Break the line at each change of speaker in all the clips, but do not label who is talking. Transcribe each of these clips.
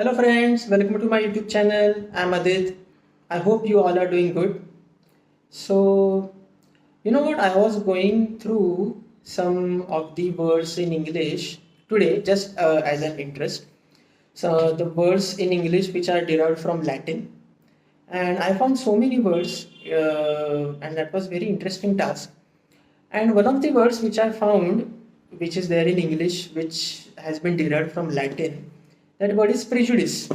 Hello friends, welcome to my YouTube channel. I'm Adit. I hope you all are doing good. So, you know what? I was going through some of the words in English today just as an interest. So, the words in English which are derived from Latin, and I found so many words, and that was very interesting task. And one of the words which I found, which is there in English, which has been derived from Latin, that word is prejudice.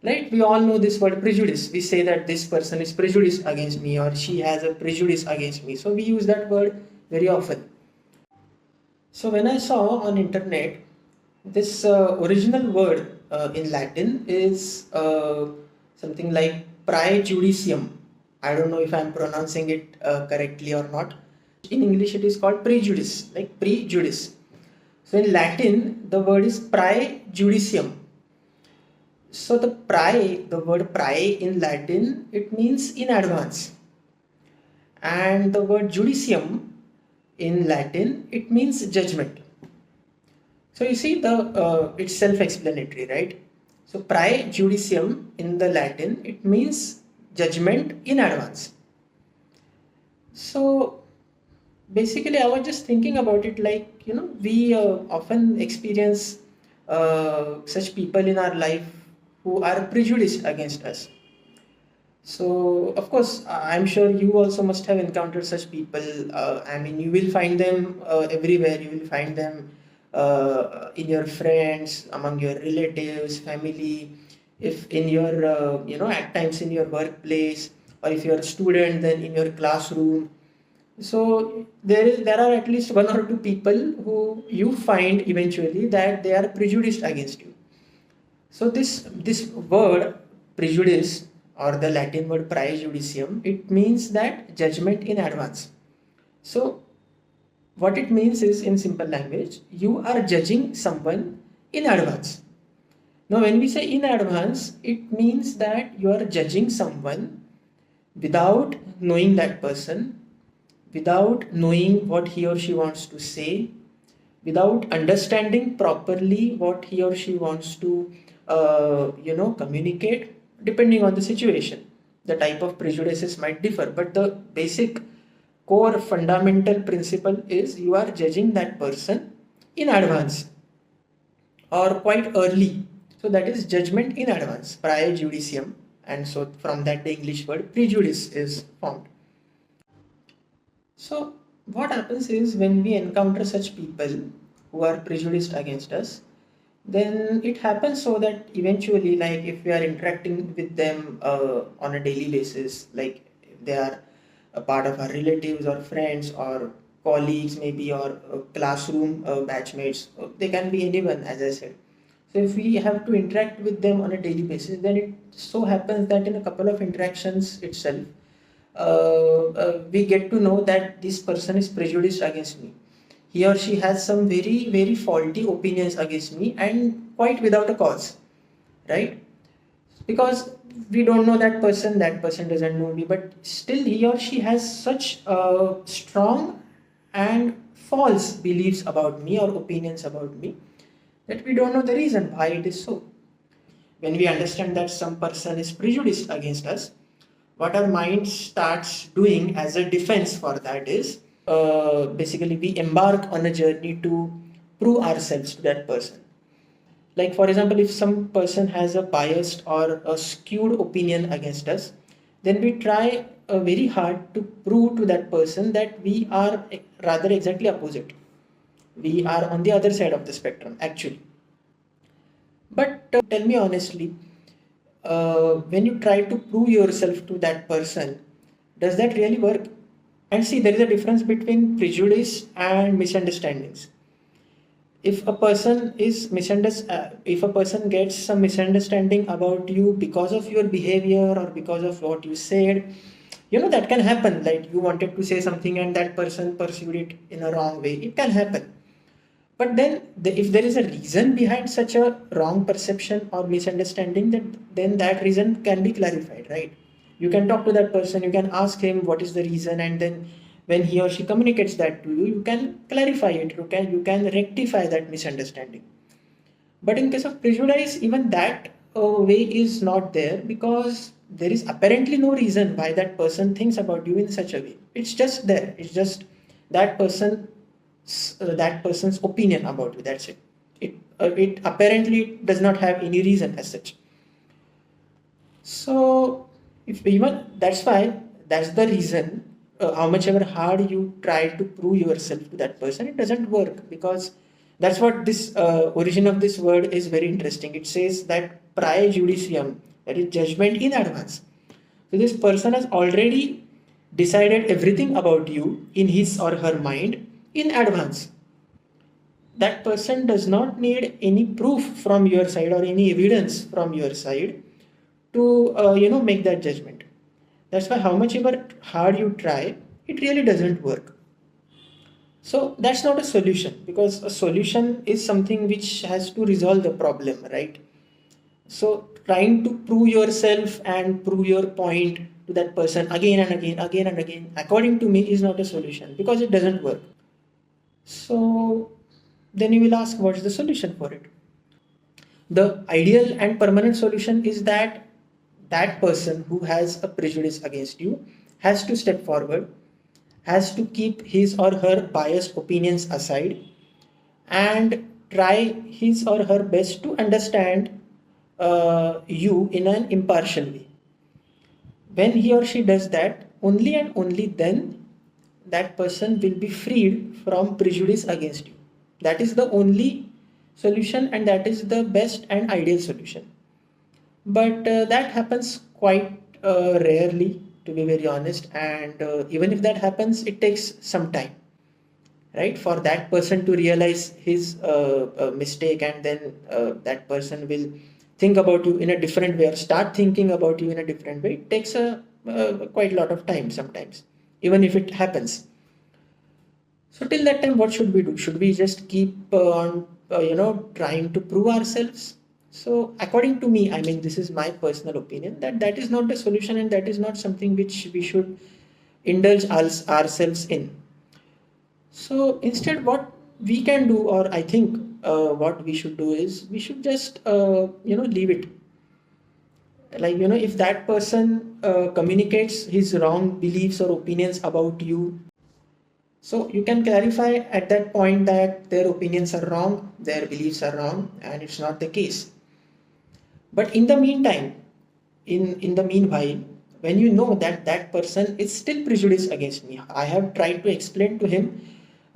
Right? We all know this word prejudice. We say that this person is prejudiced against me or she has a prejudice against me. So we use that word very often. So when I saw on internet, this original word in Latin is something like praejudicium. I don't know if I'm pronouncing it correctly or not. In English, it is called prejudice, like prejudice. So in Latin, the word is praejudicium. So the word prae in Latin, it means in advance. And the word judicium in Latin, it means judgment. So you see it's self-explanatory, right? So prae judicium in the Latin, it means judgment in advance. So basically I was just thinking about it like, we often experience such people in our life who are prejudiced against us. So, of course, I'm sure you also must have encountered such people. I mean, you will find them everywhere. You will find them in your friends, among your relatives, family, if in your, at times in your workplace, or if you're a student, then in your classroom. So there are at least one or two people who you find eventually that they are prejudiced against you. So this word prejudice or the Latin word praejudicium, it means that judgment in advance. So what it means is, in simple language, you are judging someone in advance. Now when we say in advance, it means that you are judging someone without knowing that person, without knowing what he or she wants to say, without understanding properly what he or she wants to communicate. Depending on the situation, the type of prejudices might differ, but the basic core fundamental principle is you are judging that person in advance or quite early. So that is judgment in advance, prior judicium, and so from that the English word prejudice is formed. So what happens is, when we encounter such people who are prejudiced against us, then it happens so that eventually, like if we are interacting with them on a daily basis, like if they are a part of our relatives or friends or colleagues maybe, or classroom batchmates, they can be anyone, as I said. So if we have to interact with them on a daily basis, then it so happens that in a couple of interactions itself, we get to know that this person is prejudiced against me. He or she has some very, very faulty opinions against me, and quite without a cause, right? Because we don't know that person doesn't know me, but still he or she has such strong and false beliefs about me or opinions about me that we don't know the reason why it is so. When we understand that some person is prejudiced against us, what our mind starts doing as a defense for that is, basically we embark on a journey to prove ourselves to that person. Like for example, if some person has a biased or a skewed opinion against us, then we try very hard to prove to that person that we are rather exactly opposite. We are on the other side of the spectrum actually. But tell me honestly, when you try to prove yourself to that person, does that really work? And see, there is a difference between prejudice and misunderstandings. If a person if a person gets some misunderstanding about you because of your behavior or because of what you said, that can happen. Like you wanted to say something and that person perceived it in a wrong way. It can happen. But then, if there is a reason behind such a wrong perception or misunderstanding, then that reason can be clarified, right? You can talk to that person, you can ask him what is the reason, and then when he or she communicates that to you, you can clarify it, you can rectify that misunderstanding. But in case of prejudice, even that way is not there, because there is apparently no reason why that person thinks about you in such a way. It's just there. It's just that person's opinion about you. That's it. It apparently does not have any reason as such. So, if even that's why, that's the reason, how much ever hard you try to prove yourself to that person, it doesn't work, because that's what this origin of this word is very interesting. It says that prejudicium, that is judgment in advance. So this person has already decided everything about you in his or her mind in advance. That person does not need any proof from your side or any evidence from your side to make that judgment. That's why how much ever hard you try, it really doesn't work. So that's not a solution, because a solution is something which has to resolve the problem, right? So trying to prove yourself and prove your point to that person again and again, again and again, according to me, is not a solution, because it doesn't work. So then you will ask, what's the solution for it? The ideal and permanent solution is that that person who has a prejudice against you has to step forward, has to keep his or her biased opinions aside, and try his or her best to understand you in an impartial way. When he or she does that, only and only then that person will be freed from prejudice against you. That is the only solution, and that is the best and ideal solution. But that happens quite rarely, to be very honest, and even if that happens, it takes some time, right, for that person to realize his mistake, and then that person will think about you in a different way, or start thinking about you in a different way. It takes a quite a lot of time sometimes, even if it happens. So till that time, what should we do? Should we just keep on trying to prove ourselves? So according to me, I mean, this is my personal opinion, that that is not the solution, and that is not something which we should indulge ourselves in. So instead, what we can do, or I think what we should do, is we should just leave it. Like, if that person communicates his wrong beliefs or opinions about you, so you can clarify at that point that their opinions are wrong, their beliefs are wrong, and it's not the case. But in the meantime, in the meanwhile, when you know that that person is still prejudiced against me, I have tried to explain to him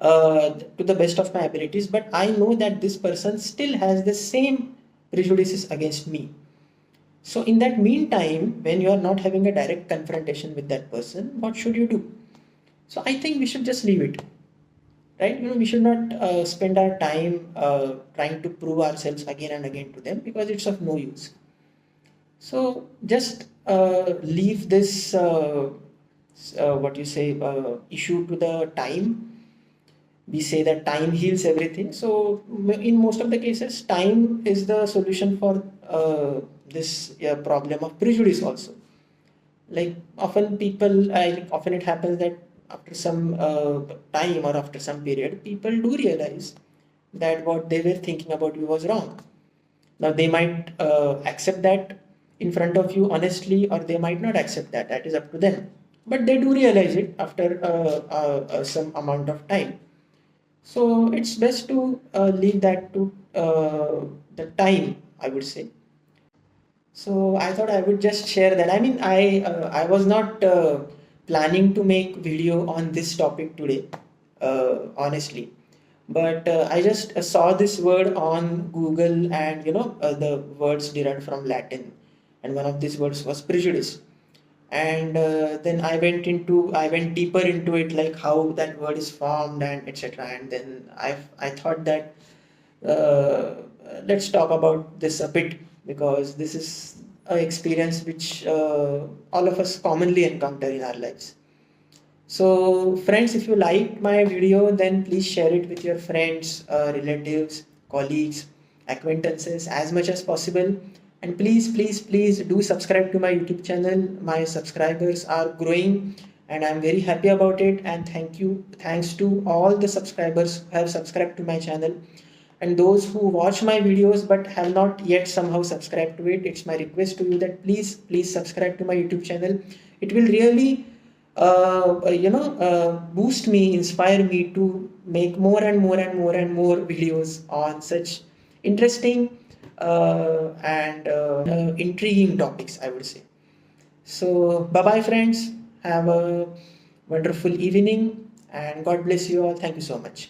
to the best of my abilities, but I know that this person still has the same prejudices against me. So in that meantime, when you are not having a direct confrontation with that person, what should you do? So I think we should just leave it, right? We should not spend our time trying to prove ourselves again and again to them, because it's of no use. So just leave this issue to the time. We say that time heals everything. So in most of the cases, time is the solution for this problem of prejudice also. Like often often it happens that after some time, or after some period, people do realize that what they were thinking about you was wrong. Now they might accept that in front of you honestly, or they might not accept that. That is up to them. But they do realize it after some amount of time. So it's best to leave that to the time, I would say. So I thought I would just share that. I mean, I was not planning to make video on this topic today, honestly, but I just saw this word on Google, and the words derived from Latin, and one of these words was prejudice. And then I went deeper into it, like how that word is formed and etc. And then I thought that uh, let's talk about this a bit, because this is an experience which all of us commonly encounter in our lives. So friends, if you liked my video, then please share it with your friends, relatives, colleagues, acquaintances as much as possible. And please, please, please do subscribe to my YouTube channel. My subscribers are growing, and I'm very happy about it. And thank you. Thanks to all the subscribers who have subscribed to my channel. And those who watch my videos but have not yet somehow subscribed to it, it's my request to you that please subscribe to my YouTube channel. It will really boost me, inspire me to make more and more and more and more videos on such interesting and intriguing topics, I would say. So, bye bye, friends. Have a wonderful evening and God bless you all. Thank you so much.